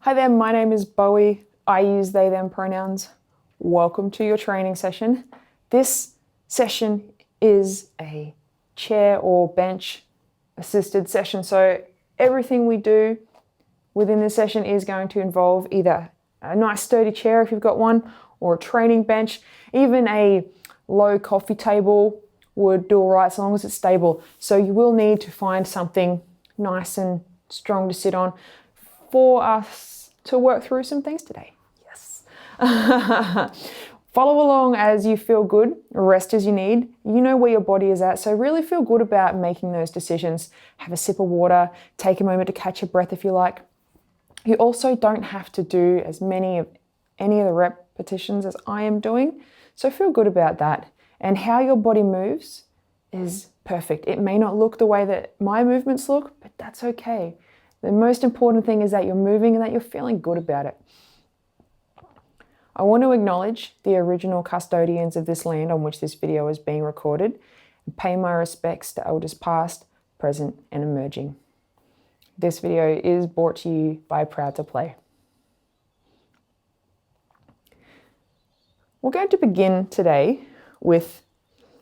Hi there, my name is Bowie. I use they, them pronouns. Welcome to your training session. This session is a chair or bench assisted session. So everything we do within this session is going to involve either a nice sturdy chair if you've got one, or a training bench. Even a low coffee table would do all right, as long as it's stable. So you will need to find something nice and strong to sit on for us to work through some things today. Yes. Follow along as you feel good, rest as you need. You know where your body is at, so really feel good about making those decisions. Have a sip of water, take a moment to catch your breath if you like. You also don't have to do as many of any of the repetitions as I am doing, so feel good about that. And how your body moves is perfect. It may not look the way that my movements look, but that's okay. The most important thing is that you're moving and that you're feeling good about it. I want to acknowledge the original custodians of this land on which this video is being recorded and pay my respects to elders past, present, and emerging. This video is brought to you by Proud to Play. We're going to begin today with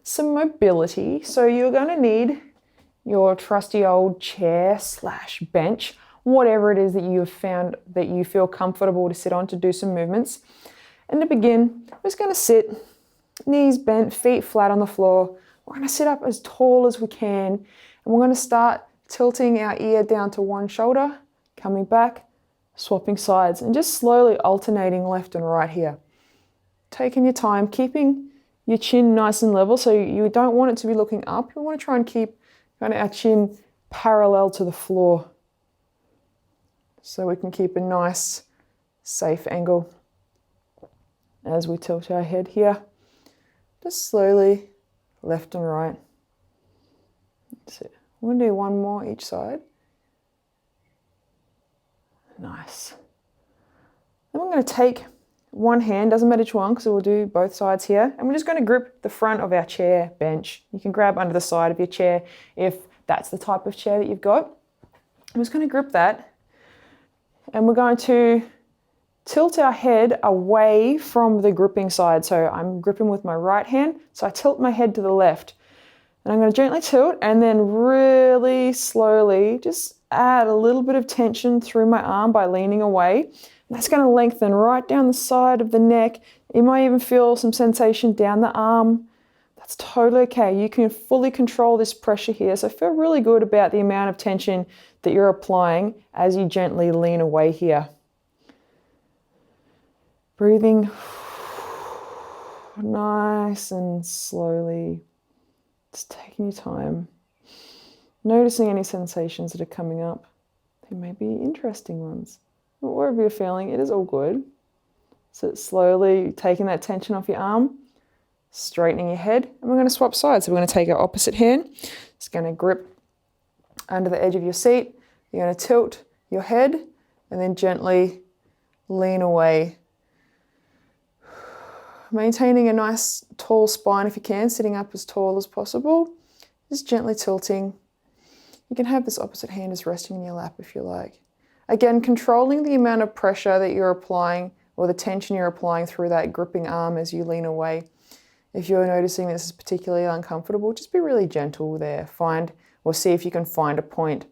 some mobility. So you're going to need your trusty old chair / bench, whatever it is that you have found that you feel comfortable to sit on to do some movements. And to begin, we're just going to sit, knees bent, feet flat on the floor. We're going to sit up as tall as we can, and we're going to start tilting our ear down to one shoulder, coming back, swapping sides, and just slowly alternating left and right here. Taking your time, keeping your chin nice and level, so you don't want it to be looking up. You want to try and keep our chin parallel to the floor, so we can keep a nice, safe angle as we tilt our head here. Just slowly, left and right. That's it. We're going to do one more each side. Nice. Then we're going to take one hand, doesn't matter which one, because we'll do both sides here, and we're just going to grip the front of our chair bench. You can grab under the side of your chair if that's the type of chair that you've got. I'm just going to grip that, and we're going to tilt our head away from the gripping side. So I'm gripping with my right hand, so I tilt my head to the left. And I'm going to gently tilt and then really slowly just add a little bit of tension through my arm by leaning away. And that's going to lengthen right down the side of the neck. You might even feel some sensation down the arm. That's totally okay. You can fully control this pressure here. So feel really good about the amount of tension that you're applying as you gently lean away here. Breathing nice and slowly. Just taking your time. Noticing any sensations that are coming up. They may be interesting ones. But whatever you're feeling, it is all good. So slowly taking that tension off your arm, straightening your head, and we're going to swap sides. So we're going to take our opposite hand. It's going to grip under the edge of your seat. You're going to tilt your head and then gently lean away. Maintaining a nice tall spine if you can, sitting up as tall as possible. Just gently tilting. You can have this opposite hand as resting in your lap if you like. Again, controlling the amount of pressure that you're applying or the tension you're applying through that gripping arm as you lean away. If you're noticing this is particularly uncomfortable, just be really gentle there. Find or see if you can find a point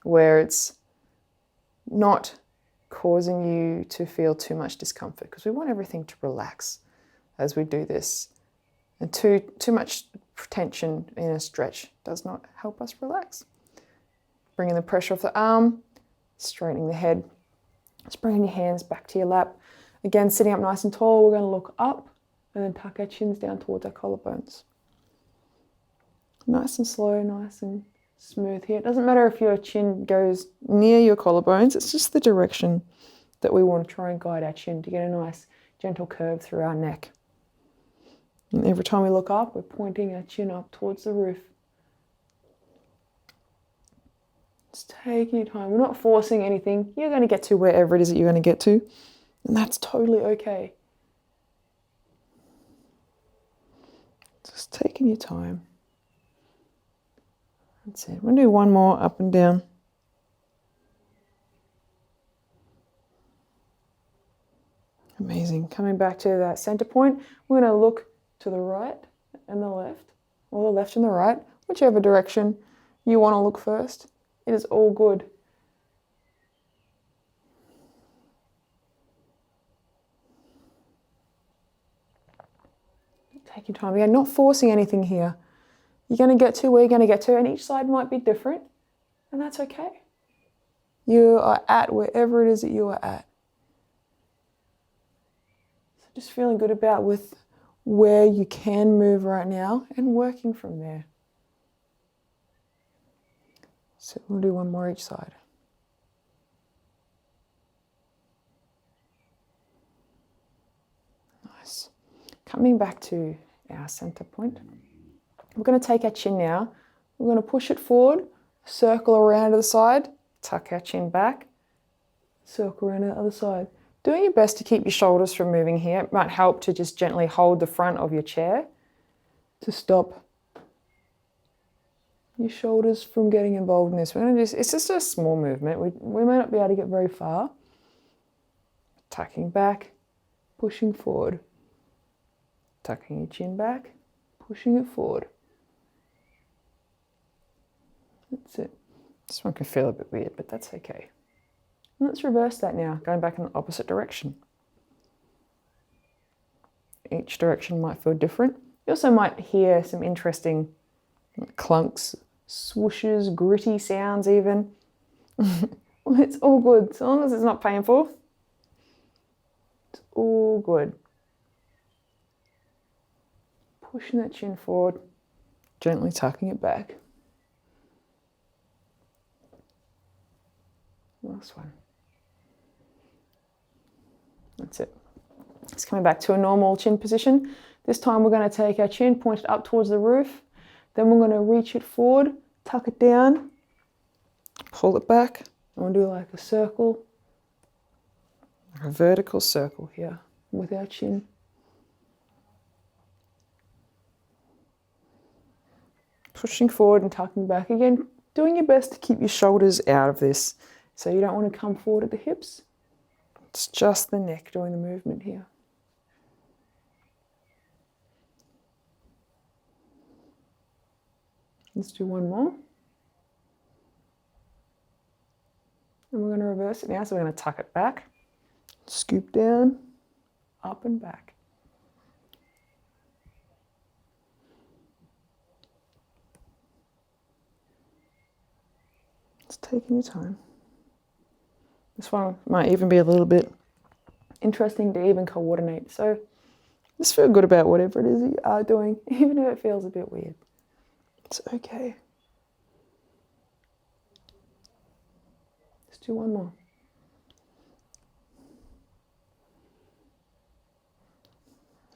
where it's not causing you to feel too much discomfort, because we want everything to relax as we do this. And too much tension in a stretch does not help us relax. Bringing the pressure off the arm, straightening the head. Just bringing your hands back to your lap. Again, sitting up nice and tall, we're going to look up and then tuck our chins down towards our collarbones. Nice and slow, nice and smooth here. It doesn't matter if your chin goes near your collarbones, it's just the direction that we want to try and guide our chin to get a nice gentle curve through our neck. And every time we look up, we're pointing our chin up towards the roof. Just taking your time. We're not forcing anything. You're going to get to wherever it is that you're going to get to, and that's totally okay. Just taking your time. That's it. We'll do one more up and down. Amazing. Coming back to that center point, we're going to look to the right and the left, or the left and the right, whichever direction you want to look first. It is all good. Take your time. Again, not forcing anything here. You're going to get to where you're going to get to, and each side might be different, and that's okay. You are at wherever it is that you are at. So just feeling good about with where you can move right now and working from there. So we'll do one more each side. Nice. Coming back to our center point, we're going to take our chin now. We're going to push it forward, circle around to the side, tuck our chin back, circle around to the other side. Doing your best to keep your shoulders from moving here. It might help to just gently hold the front of your chair to stop your shoulders from getting involved in this. We're going to it's just a small movement. We may not be able to get very far. Tucking back, pushing forward. Tucking your chin back, pushing it forward. That's it. This one can feel a bit weird, but that's okay. And let's reverse that now, going back in the opposite direction. Each direction might feel different. You also might hear some interesting clunks, swooshes, gritty sounds even. It's all good, as long as it's not painful. It's all good. Pushing that chin forward, gently tucking it back. Last one. That's it. It's coming back to a normal chin position. This time we're going to take our chin pointed up towards the roof. Then we're going to reach it forward, tuck it down, pull it back. And we'll do like a circle, a vertical circle here with our chin. Pushing forward and tucking back. Again, doing your best to keep your shoulders out of this. So you don't want to come forward at the hips. It's just the neck doing the movement here. Let's do one more. And we're going to reverse it now. So we're going to tuck it back, scoop down, up and back. Just taking your time. This one might even be a little bit interesting to even coordinate. So just feel good about whatever it is that you are doing, even if it feels a bit weird. It's okay. Let's do one more.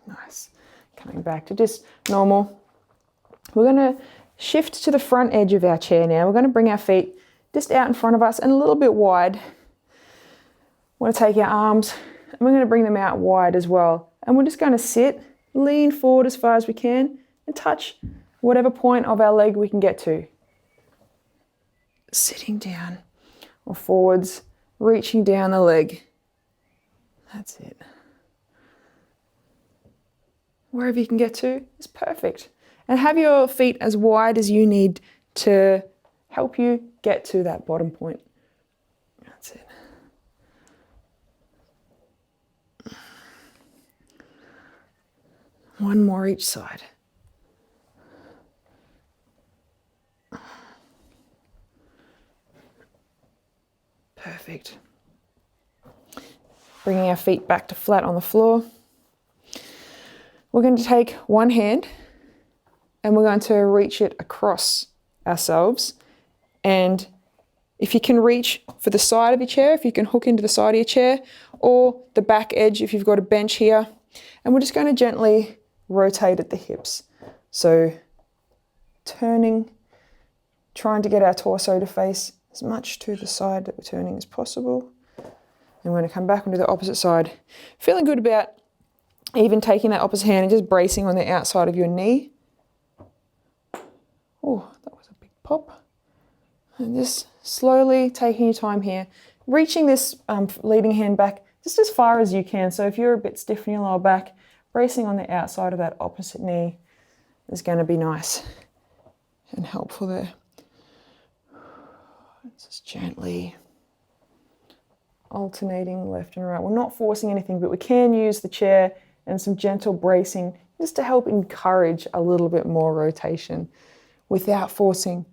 Nice. Coming back to just normal. We're going to shift to the front edge of our chair now. We're going to bring our feet just out in front of us and a little bit wide. We're going to take our arms and we're going to bring them out wide as well. And we're just going to sit, lean forward as far as we can and touch whatever point of our leg we can get to. Sitting down or forwards, reaching down the leg. That's it. Wherever you can get to is perfect. And have your feet as wide as you need to help you get to that bottom point. That's it. One more each side. Perfect. Bringing our feet back to flat on the floor. We're going to take one hand and we're going to reach it across ourselves. And if you can reach for the side of your chair, if you can hook into the side of your chair, or the back edge if you've got a bench here. And we're just going to gently rotate at the hips. So turning, trying to get our torso to face as much to the side that we're turning as possible. And we're going to come back and do the opposite side. Feeling good about even taking that opposite hand and just bracing on the outside of your knee. Oh, that was a big pop. And just slowly taking your time here, reaching this leading hand back just as far as you can. So if you're a bit stiff in your lower back, bracing on the outside of that opposite knee is going to be nice and helpful there. Just gently alternating left and right. We're not forcing anything, but we can use the chair and some gentle bracing just to help encourage a little bit more rotation without forcing.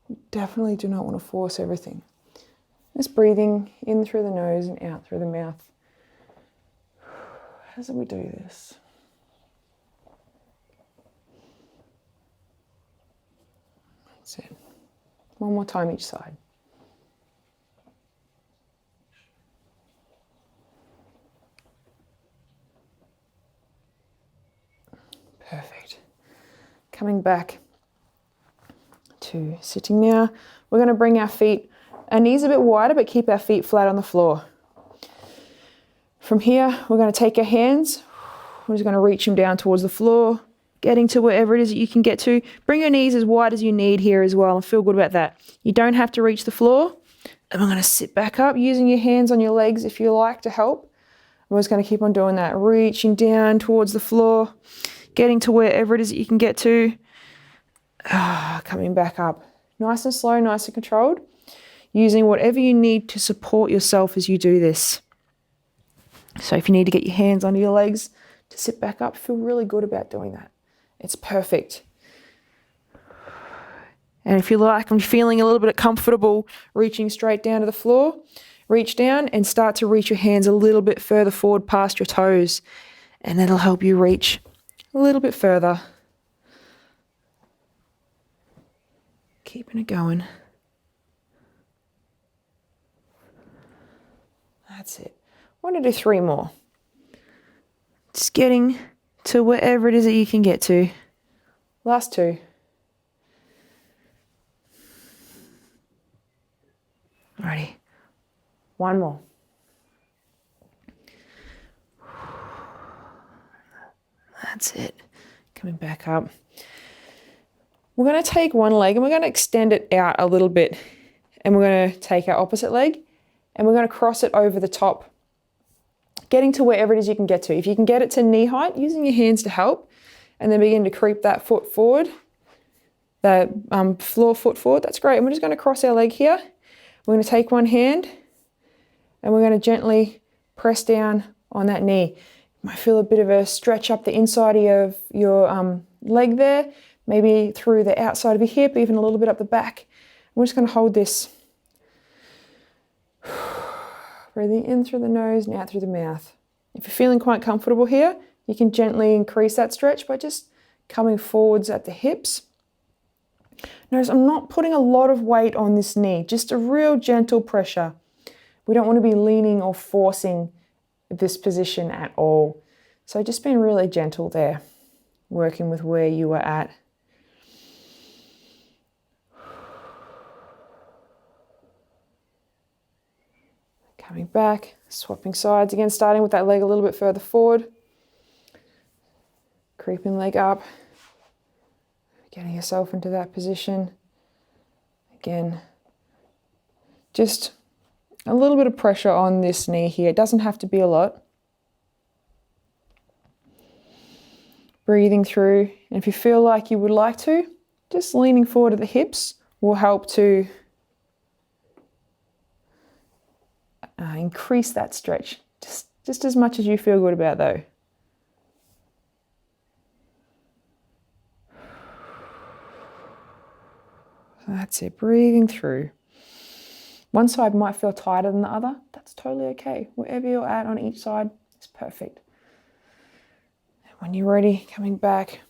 You definitely do not want to force everything. Just breathing in through the nose and out through the mouth. How do we do this? That's it. One more time each side. Perfect. Coming back to sitting now. We're going to bring our knees a bit wider, but keep our feet flat on the floor. From here, we're going to take our hands. We're just going to reach them down towards the floor, getting to wherever it is that you can get to. Bring your knees as wide as you need here as well, and feel good about that. You don't have to reach the floor. And we're going to sit back up, using your hands on your legs if you like to help. We're just going to keep on doing that, reaching down towards the floor, getting to wherever it is that you can get to. Coming back up. Nice and slow, nice and controlled. Using whatever you need to support yourself as you do this. So if you need to get your hands under your legs to sit back up, feel really good about doing that. It's perfect. And if you like, I'm feeling a little bit comfortable reaching straight down to the floor, reach down and start to reach your hands a little bit further forward past your toes. And that'll help you reach a little bit further. Keeping it going. That's it. I want to do 3 more. Just getting to wherever it is that you can get to. Last 2. Alrighty. 1 more. That's it. Coming back up. We're going to take one leg and we're going to extend it out a little bit. And we're going to take our opposite leg and we're going to cross it over the top, getting to wherever it is you can get to. If you can get it to knee height, using your hands to help, and then begin to creep that foot forward, the floor foot forward, that's great. And we're just going to cross our leg here. We're going to take one hand and we're going to gently press down on that knee. You might feel a bit of a stretch up the inside of your leg there, maybe through the outside of your hip, even a little bit up the back. We're just going to hold this. Breathing in through the nose and out through the mouth. If you're feeling quite comfortable here, you can gently increase that stretch by just coming forwards at the hips. Notice I'm not putting a lot of weight on this knee, just a real gentle pressure. We don't want to be leaning or forcing this position at all. So just being really gentle there, working with where you are at. Coming back, swapping sides again, starting with that leg a little bit further forward. Creeping leg up. Getting yourself into that position. Again, just a little bit of pressure on this knee here. It doesn't have to be a lot. Breathing through. And if you feel like you would like to, just leaning forward at the hips will help to increase that stretch, just as much as you feel good about though. That's it, breathing through. One side might feel tighter than the other. That's totally okay. Wherever you're at on each side is perfect. And when you're ready, coming back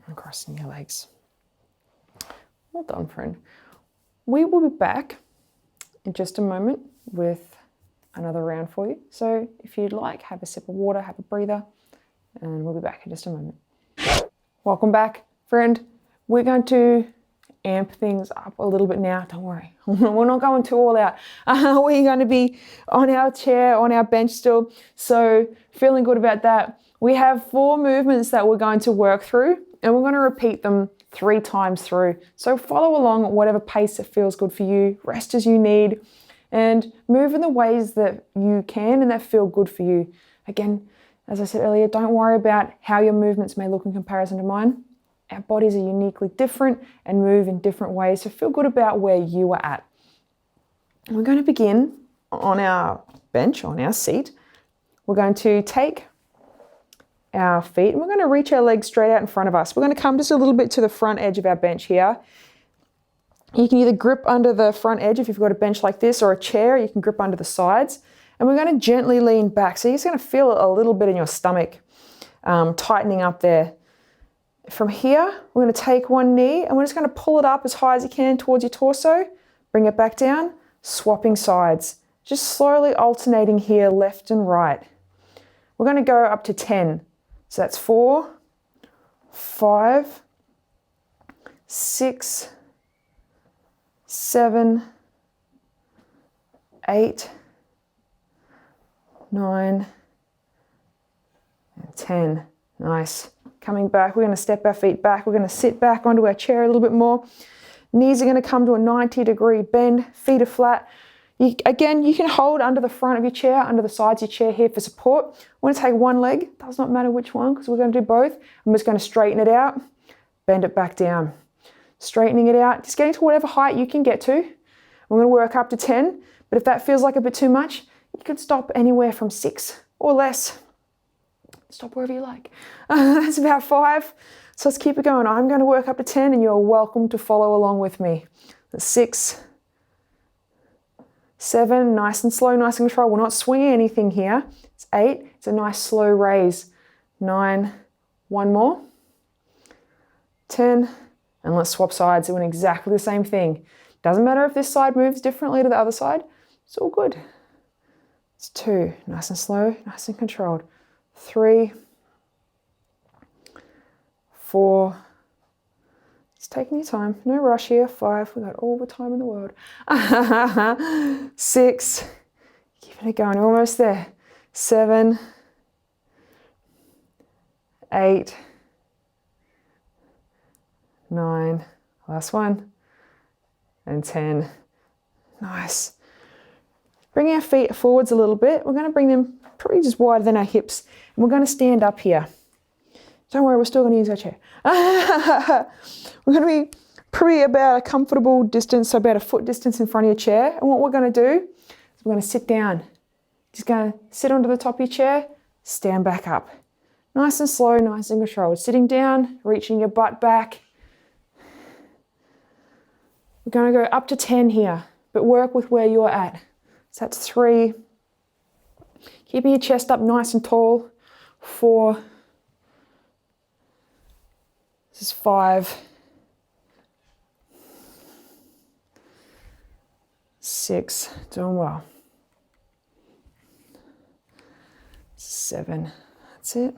and crossing your legs. Well done, friend. We will be back in just a moment with another round for you. So if you'd like, have a sip of water, have a breather, and we'll be back in just a moment. Welcome back, friend. We're going to amp things up a little bit now. Don't worry, we're not going too all out. We're going to be on our chair, on our bench still. So feeling good about that. We have 4 movements that we're going to work through, and we're going to repeat them 3 times through. So follow along at whatever pace that feels good for you. Rest as you need. and move in the ways that you can and that feel good for you. Again, as I said earlier, don't worry about how your movements may look in comparison to mine. Our bodies are uniquely different and move in different ways, so feel good about where you are at. We're going to begin on our bench, on our seat. We're going to take our feet and we're going to reach our legs straight out in front of us. We're going to come just a little bit to the front edge of our bench here. You can either grip under the front edge if you've got a bench like this, or a chair, you can grip under the sides. And we're going to gently lean back. So you're just going to feel a little bit in your stomach tightening up there. From here, we're going to take one knee and we're just going to pull it up as high as you can towards your torso. Bring it back down, swapping sides. Just slowly alternating here, left and right. We're going to go up to 10. So that's 4, 5, 6, 7, 8, 9, and 10. Nice. Coming back, we're going to step our feet back. We're going to sit back onto our chair a little bit more. Knees are going to come to a 90-degree bend. Feet are flat. Again, you can hold under the front of your chair, under the sides of your chair here for support. We're going to take one leg. Does not matter which one because we're going to do both. I'm just going to straighten it out, bend it back down. Straightening it out, just getting to whatever height you can get to. We're going to work up to 10, but if that feels like a bit too much, you could stop anywhere from 6 or less. Stop wherever you like. That's about 5. So let's keep it going. I'm going to work up to 10 and you're welcome to follow along with me. That's 6, 7, nice and slow, nice and controlled. We're not swinging anything here. It's 8, it's a nice slow raise. 9, one more. 10, and let's swap sides, doing exactly the same thing. Doesn't matter if this side moves differently to the other side, it's all good. It's 2, nice and slow, nice and controlled. 3, 4, just taking your time, no rush here. 5, we've got all the time in the world. 6, keeping it going, almost there. 7, 8, 9, last one, and 10. Nice. Bring our feet forwards a little bit. We're going to bring them probably just wider than our hips. And we're going to stand up here. Don't worry, we're still going to use our chair. We're going to be probably about a comfortable distance, so about a foot distance in front of your chair. And what we're going to do is we're going to sit down. Just going to sit onto the top of your chair, stand back up. Nice and slow, nice and controlled. Sitting down, reaching your butt back. We're going to go up to 10 here, but work with where you're at. So that's 3. Keeping your chest up nice and tall. 4. This is 5. 6. Doing well. 7. That's it.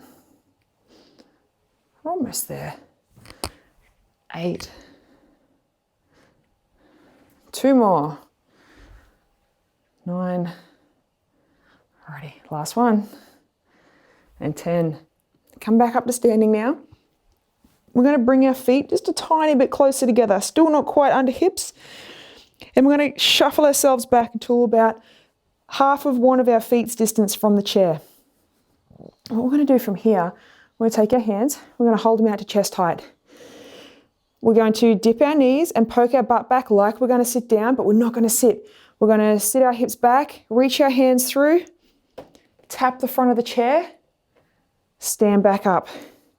We're almost there. 8. 2 more. 9. Alrighty, last one. And 10. Come back up to standing now. We're going to bring our feet just a tiny bit closer together, still not quite under hips. And we're going to shuffle ourselves back until about half of one of our feet's distance from the chair. And what we're going to do from here, we're going to take our hands, we're going to hold them out to chest height. We're going to dip our knees and poke our butt back like we're going to sit down, but we're not going to sit. We're going to sit our hips back, reach our hands through, tap the front of the chair, stand back up.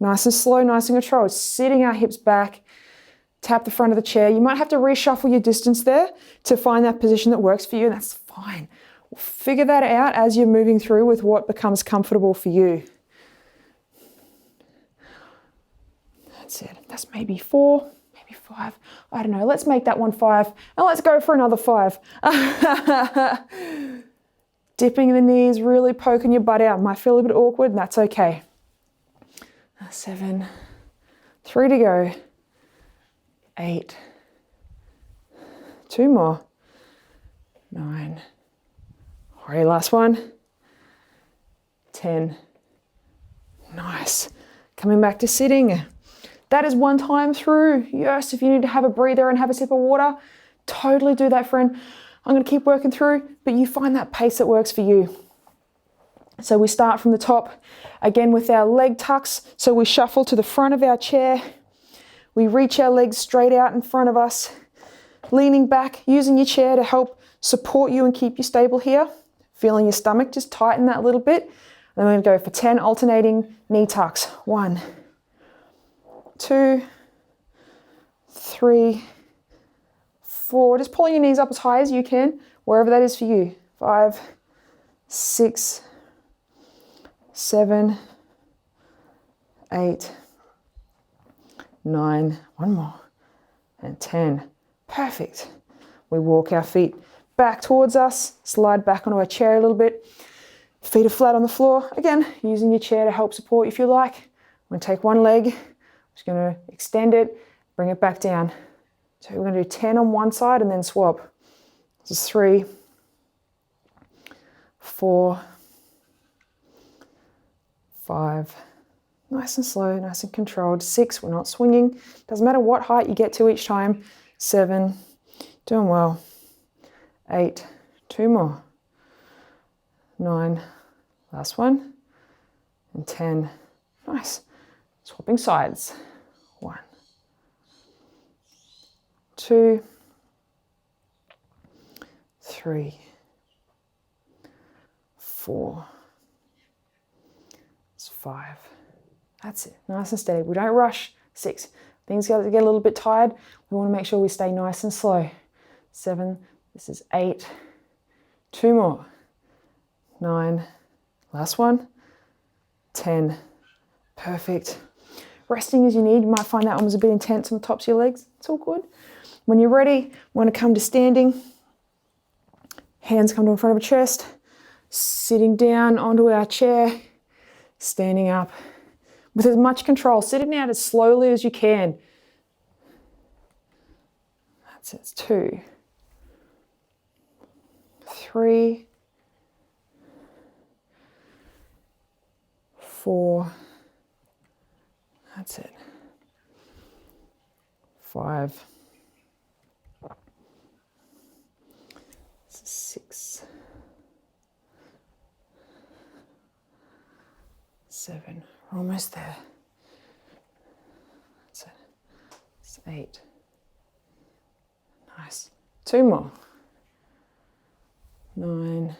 Nice and slow, nice and controlled. Sitting our hips back, tap the front of the chair. You might have to reshuffle your distance there to find that position that works for you, and that's fine. We'll figure that out as you're moving through with what becomes comfortable for you. That's it. That's maybe 4, maybe 5. I don't know. Let's make that one 5, and let's go for another 5. Dipping the knees, really poking your butt out. Might feel a bit awkward, and that's okay. 7, 3 to go. 8, 2 more. 9. All right, last one. 10. Nice. Coming back to sitting. That is one time through. Yes, if you need to have a breather and have a sip of water, totally do that, friend. I'm going to keep working through, but you find that pace that works for you. So we start from the top, again with our leg tucks. So we shuffle to the front of our chair. We reach our legs straight out in front of us, leaning back, using your chair to help support you and keep you stable here. Feeling your stomach, just tighten that a little bit. And we're going to go for 10 alternating knee tucks. 1, 2, 3, 4. Just pulling your knees up as high as you can, wherever that is for you. 5, 6, 7, 8, 9, one more, and 10. Perfect. We walk our feet back towards us, slide back onto our chair a little bit. Feet are flat on the floor. Again, using your chair to help support if you like. I'm going to take one leg, just going to extend it, bring it back down. So we're going to do 10 on one side and then swap. This is 3, 4, 5, nice and slow, nice and controlled. 6, we're not swinging. Doesn't matter what height you get to each time. 7, doing well. 8, 2 more. 9, last one. And 10, nice. Swapping sides. 1, 2, 3, 4, 5. That's it, nice and steady. We don't rush. 6, things get a little bit tired. We want to make sure we stay nice and slow. 7, this is 8, 2 more. 9, last one. 10, perfect. Resting as you need. You might find that one was a bit intense on the tops of your legs. It's all good. When you're ready, we want to come to standing. Hands come to in front of a chest. Sitting down onto our chair. Standing up with as much control, sitting out as slowly as you can. That's it, it's 2, 3, 4, that's it, 5, 6, 7, we're almost there. That's it. It's 8. Nice. 2 more. 9.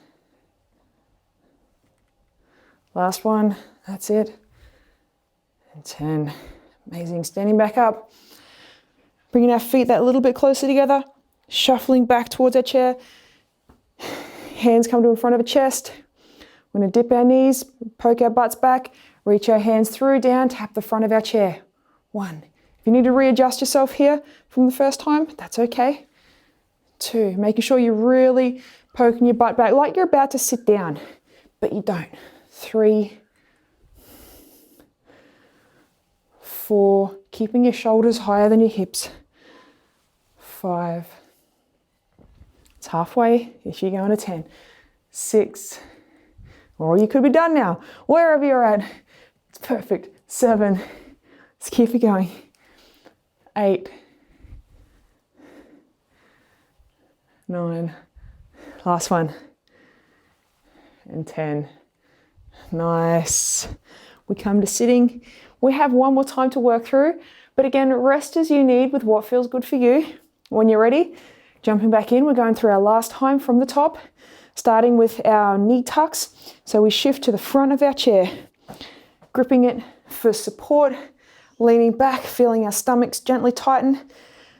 Last one. That's it. And 10. Amazing. Standing back up. Bringing our feet that little bit closer together. Shuffling back towards our chair. Hands come to in front of a chest. We're going to dip our knees, poke our butts back, reach our hands through, down, tap the front of our chair. 1. If you need to readjust yourself here from the first time, that's okay. 2, making sure you're really poking your butt back like you're about to sit down, but you don't. 3, 4, keeping your shoulders higher than your hips. 5, it's halfway if you're going to 10. 6, or you could be done now, wherever you're at. It's perfect. 7, let's keep it going. 8, 9, last one. And 10, nice. We come to sitting. We have one more time to work through, but again, rest as you need with what feels good for you. When you're ready, jumping back in, we're going through our last time from the top. Starting with our knee tucks. So we shift to the front of our chair, gripping it for support, leaning back, feeling our stomachs gently tighten.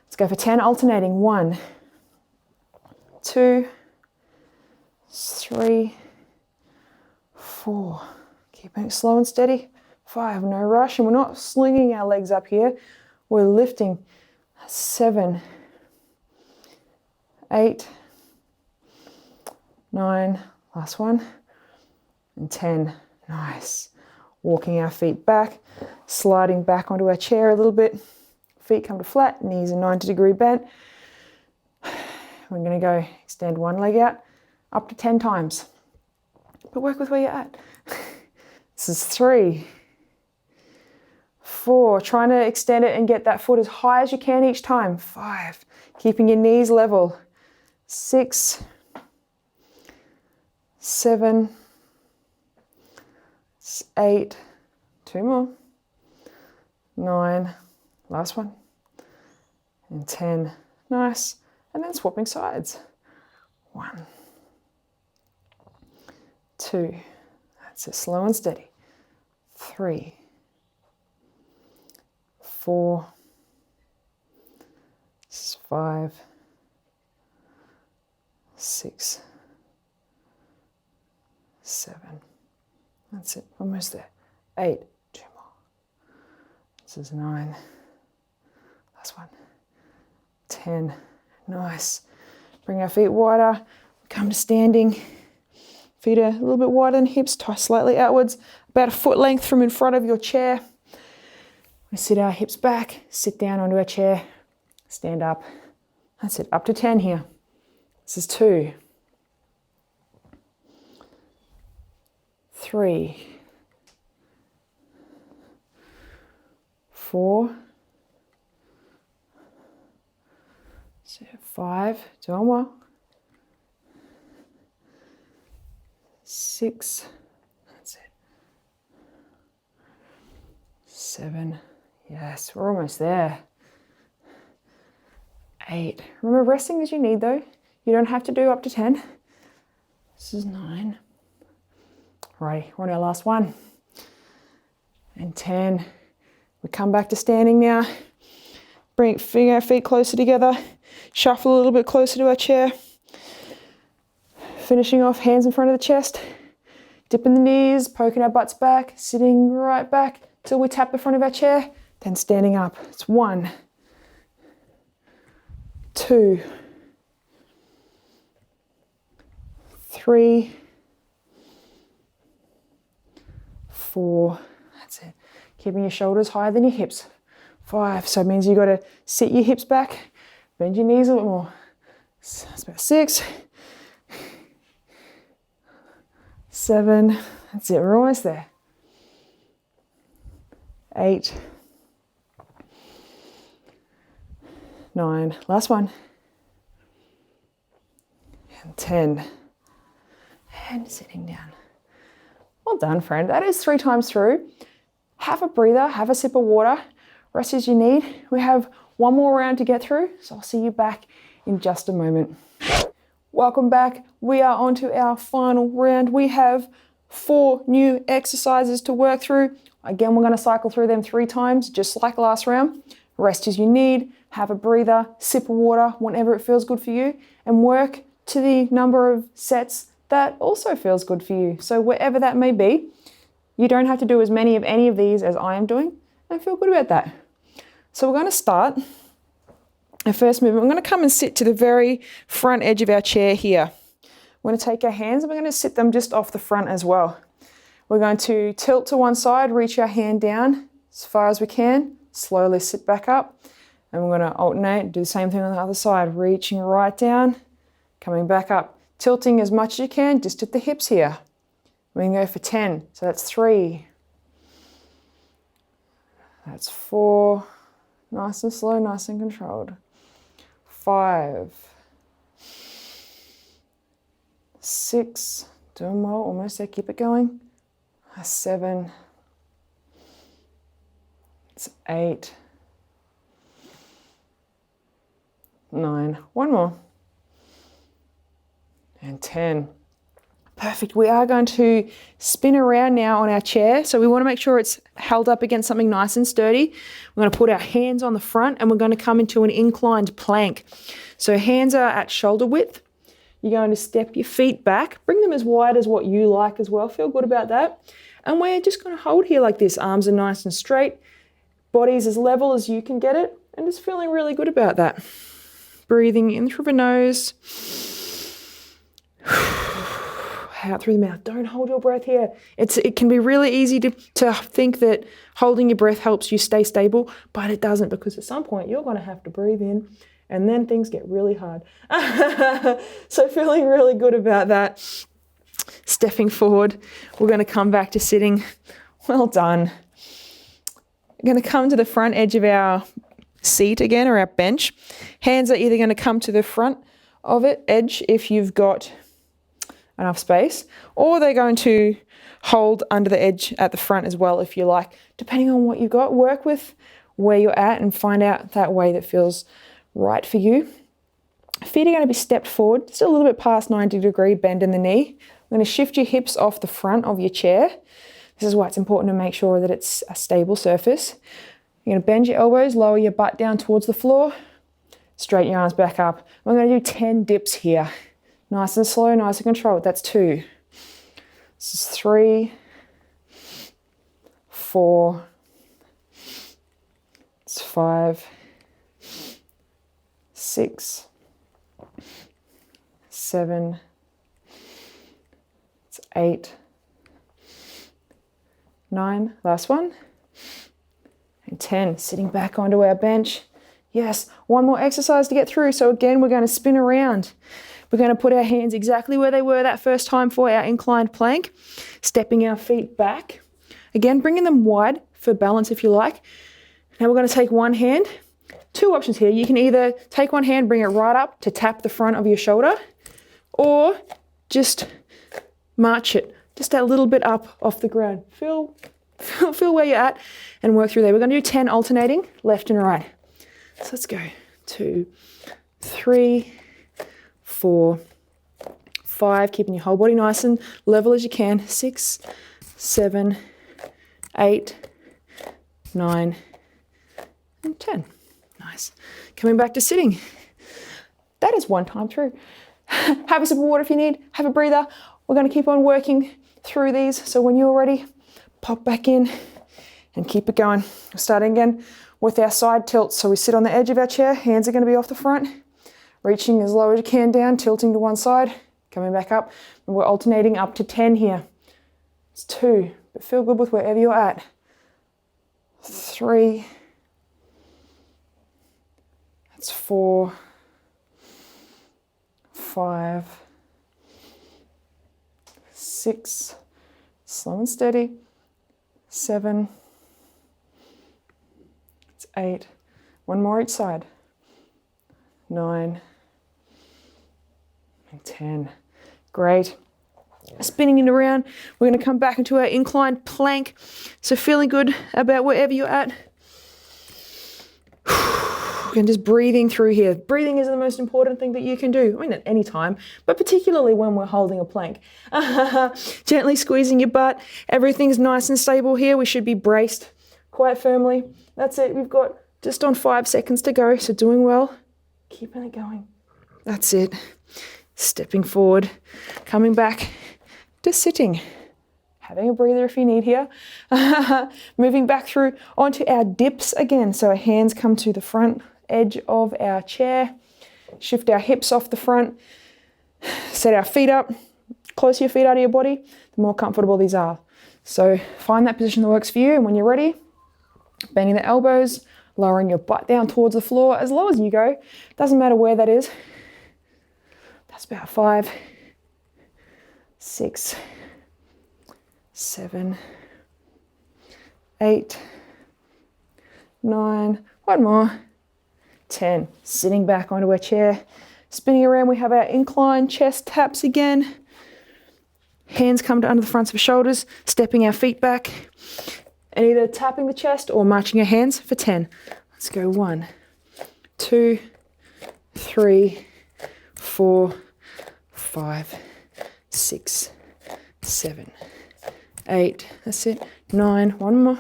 Let's go for 10, alternating. 1, 2, 3, 4. Keeping it slow and steady. 5, no rush. And we're not slinging our legs up here. We're lifting. 7, 8, 9, last one, and 10, nice. Walking our feet back, sliding back onto our chair a little bit. Feet come to flat, knees are 90-degree bent. We're going to go extend one leg out up to 10 times, but work with where you're at. This is 3, 4, trying to extend it and get that foot as high as you can each time. 5, keeping your knees level. 6, 7, 8, 2 more, 9, last one, and 10. Nice. And then swapping sides. 1, 2, that's it, slow and steady. 3, 4, 5, 6, 7. That's it, almost there. 8, 2 more. This is 9. Last one. 10. Nice. Bring our feet wider. Come to standing. Feet are a little bit wider than hips, tie slightly outwards, about a foot length from in front of your chair. We sit our hips back, sit down onto our chair, stand up. That's it, up to 10 here. This is 2, 3, 4, 5, do one more, 6, that's it, 7, yes, we're almost there, 8, remember resting as you need though, you don't have to do up to 10, this is 9, right, we're on our last one, and 10, we come back to standing now, bring our feet closer together, shuffle a little bit closer to our chair, finishing off hands in front of the chest, dipping the knees, poking our butts back, sitting right back till we tap the front of our chair, then standing up. It's 1, 2, 3, 4, that's it. Keeping your shoulders higher than your hips. 5, so it means you've got to sit your hips back, bend your knees a little more. So that's about 6, 7, that's it, we're almost there. 8, 9, last one. And 10. And sitting down. Well done, friend. That is 3 times through. Have a breather, have a sip of water, rest as you need. We have one more round to get through, so I'll see you back in just a moment. Welcome back. We are on to our final round. We have 4 new exercises to work through. Again, we're going to cycle through them 3 times, just like last round. Rest as you need, have a breather, sip of water, whenever it feels good for you, and work to the number of sets that also feels good for you. So wherever that may be, you don't have to do as many of any of these as I am doing, and feel good about that. So we're going to start our first movement. We're going to come and sit to the very front edge of our chair here. We're going to take our hands and we're going to sit them just off the front as well. We're going to tilt to one side, reach our hand down as far as we can, slowly sit back up, and we're going to alternate, do the same thing on the other side, reaching right down, coming back up, tilting as much as you can, just at the hips here. We can go for 10, so that's 3, that's 4, nice and slow, nice and controlled, 5, 6, doing well, almost there, keep it going, 7, it's 8, 9, one more, and 10. Perfect. We are going to spin around now on our chair. So we want to make sure it's held up against something nice and sturdy. We're going to put our hands on the front and we're going to come into an inclined plank. So hands are at shoulder width. You're going to step your feet back, bring them as wide as what you like as well. Feel good about that. And we're just going to hold here like this. Arms are nice and straight. Body's as level as you can get it. And just feeling really good about that. Breathing in through the nose. Out through the mouth. Don't hold your breath here. It can be really easy to think that holding your breath helps you stay stable, but it doesn't, because at some point you're going to have to breathe in and then things get really hard. So feeling really good about that. Stepping forward. We're going to come back to sitting. Well done. We're going to come to the front edge of our seat again, or our bench. Hands are either going to come to the front of it, edge, if you've got enough space, or they're going to hold under the edge at the front as well if you like, depending on what you've got. Work with where you're at and find out that way that feels right for you. Feet are going to be stepped forward, just a little bit past 90-degree bend in the knee. I'm going to shift your hips off the front of your chair. This is why it's important to make sure that it's a stable surface. You're going to bend your elbows, lower your butt down towards the floor, straighten your arms back up. We're going to do 10 dips here. Nice and slow, nice and controlled. That's 2. This is 3, 4, it's 5, 6, 7, it's 8, 9, last one, and 10. Sitting back onto our bench. Yes, one more exercise to get through. So again, we're going to spin around. We're going to put our hands exactly where they were that first time for our inclined plank, stepping our feet back. Again, bringing them wide for balance if you like. Now we're going to take one hand. 2 options here. You can either take one hand, bring it right up to tap the front of your shoulder, or just march it just a little bit up off the ground. Feel where you're at and work through there. We're going to do 10 alternating, left and right. So let's go. 2, 3, 4, 5, keeping your whole body nice and level as you can. 6, 7, 8, 9, and 10. Nice. Coming back to sitting. That is 1 time through. Have a sip of water if you need. Have a breather. We're going to keep on working through these. So when you're ready, pop back in and keep it going. Starting again with our side tilts. So we sit on the edge of our chair. Hands are going to be off the front. Reaching as low as you can down, tilting to one side, coming back up. And we're alternating up to 10 here. It's 2, but feel good with wherever you're at. 3, that's 4, 5, 6, slow and steady, 7, it's 8, one more each side, 9, and 10. Great. Spinning it around, we're going to come back into our inclined plank. So feeling good about wherever you're at. And just breathing through here. Breathing is the most important thing that you can do. I mean, at any time, but particularly when we're holding a plank. Gently squeezing your butt. Everything's nice and stable here. We should be braced quite firmly. That's it. We've got just on 5 seconds to go. So doing well. Keeping it going. That's it. Stepping forward. Coming back to sitting. Having a breather if you need here. Moving back through onto our dips again. So our hands come to the front edge of our chair. Shift our hips off the front. Set our feet up. Closer your feet out of your body, the more comfortable these are. So find that position that works for you. And when you're ready, bending the elbows, lowering your butt down towards the floor as low as you go. Doesn't matter where that is. That's about 5, 6, 7, 8, 9, one more, 10. Sitting back onto our chair, spinning around. We have our incline chest taps again. Hands come to under the fronts of the shoulders, stepping our feet back, and either tapping the chest or marching our hands for 10. Let's go 1, 2, 3, 4, 5, 6, 7, 8, that's it, 9, one more,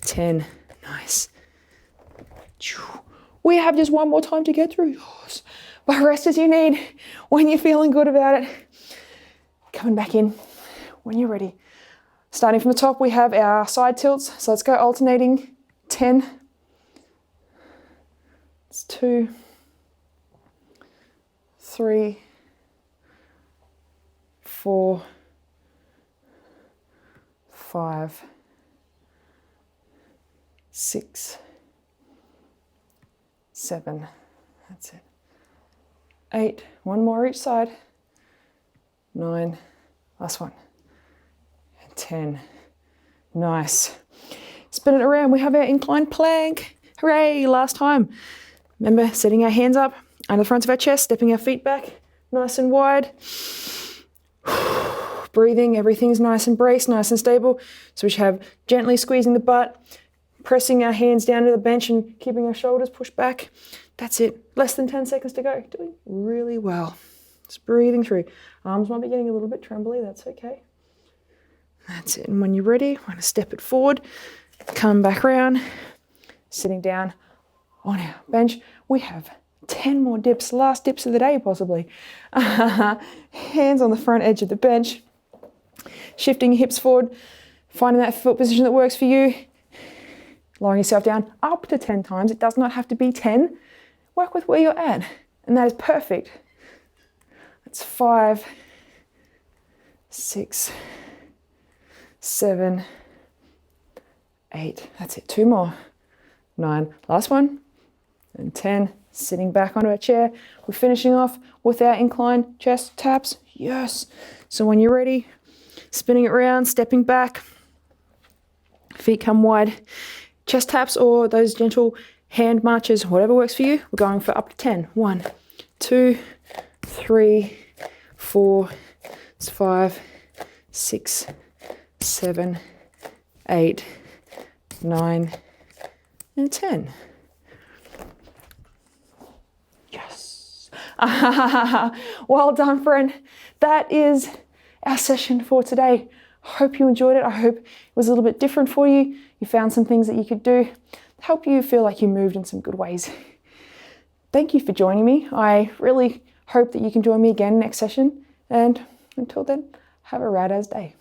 10, nice. We have just one more time to get through yours, but rest as you need when you're feeling good about it. Coming back in when you're ready. Starting from the top, we have our side tilts, so let's go alternating 10. It's 2, 3, 4, 5, 6, 7, that's it. 8, one more each side. 9, last one. And 10, nice. Spin it around, we have our inclined plank. Hooray, last time. Remember, setting our hands up under the front of our chest, stepping our feet back nice and wide. Breathing, everything's nice and braced, nice and stable. So we should have gently squeezing the butt, pressing our hands down to the bench and keeping our shoulders pushed back. That's it. Less than 10 seconds to go. Doing really well. Just breathing through. Arms might be getting a little bit trembly. That's okay. That's it. And when you're ready, we're going to step it forward, come back around, sitting down on our bench. We have 10 more dips, last dips of the day possibly. Hands on the front edge of the bench, shifting your hips forward, finding that foot position that works for you, lowering yourself down up to 10 times. It does not have to be 10. Work with where you're at, and that is perfect. That's 5, 6, 7, 8. That's it. 2 more. 9. Last one. And 10. Sitting back onto our chair. We're finishing off with our incline chest taps. Yes. So when you're ready, spinning it around, stepping back. Feet come wide. Chest taps or those gentle hand marches, whatever works for you. We're going for up to 10. 1, 2, 3, 4, 5, 6, 7, 8, 9, and 10. Yes. Well done, friend. That is our session for today. Hope you enjoyed it. I hope it was a little bit different for you. You found some things that you could do to help you feel like you moved in some good ways. Thank you for joining me. I really hope that you can join me again next session. And until then, have a rad-as day.